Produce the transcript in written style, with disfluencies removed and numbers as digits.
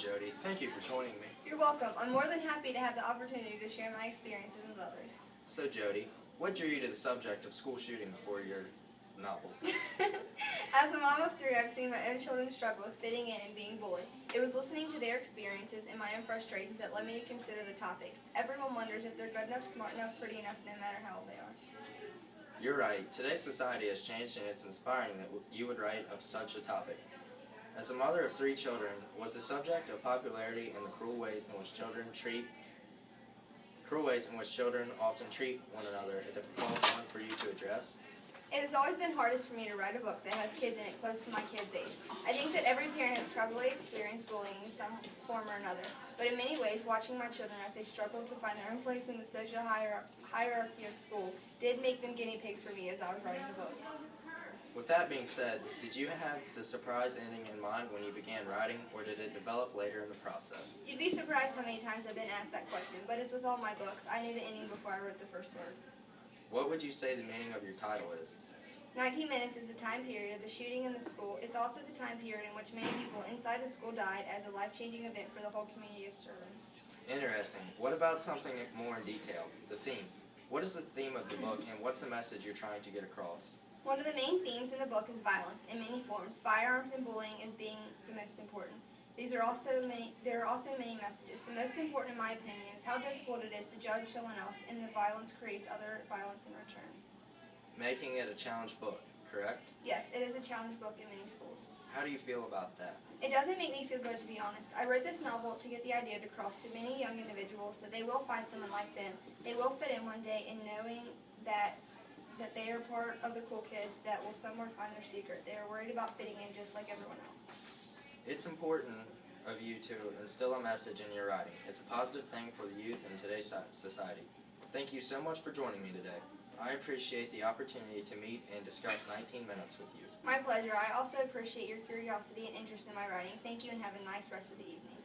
Jody. Thank you for joining me. You're welcome. I'm more than happy to have the opportunity to share my experiences with others. So, Jody, what drew you to the subject of school shooting for your novel? As a mom of three, I've seen my own children struggle with fitting in and being bullied. It was listening to their experiences and my own frustrations that led me to consider the topic. Everyone wonders if they're good enough, smart enough, pretty enough, no matter how old they are. You're right. Today's society has changed, and it's inspiring that you would write of such a topic. As a mother of three children, was the subject of popularity and the cruel ways in which children often treat one another a difficult one for you to address? It has always been hardest for me to write a book that has kids in it close to my kids' age. I think that every parent has probably experienced bullying in some form or another, but in many ways, watching my children as they struggled to find their own place in the social hierarchy of school did make them guinea pigs for me as I was writing the book. With that being said, did you have the surprise ending in mind when you began writing, or did it develop later in the process? You'd be surprised how many times I've been asked that question, but as with all my books, I knew the ending before I wrote the first word. What would you say the meaning of your title is? 19 minutes is the time period of the shooting in the school. It's also the time period in which many people inside the school died as a life-changing event for the whole community of Sterling. Interesting. What about something more in detail? The theme. What is the theme of the book, and what's the message you're trying to get across? One of the main themes in the book is violence in many forms, firearms and bullying as being the most important. There are also many messages. The most important, in my opinion, is how difficult it is to judge someone else, and the violence creates other violence in return. Making it a challenge book, correct? Yes, it is a challenge book in many schools. How do you feel about that? It doesn't make me feel good, to be honest. I wrote this novel to get the idea across to many young individuals that they will find someone like them. They will fit in one day in knowing that they are part of the cool kids that will somewhere find their secret. They are worried about fitting in just like everyone else. It's important of you to instill a message in your writing. It's a positive thing for the youth in today's society. Thank you so much for joining me today. I appreciate the opportunity to meet and discuss 19 minutes with you. My pleasure. I also appreciate your curiosity and interest in my writing. Thank you and have a nice rest of the evening.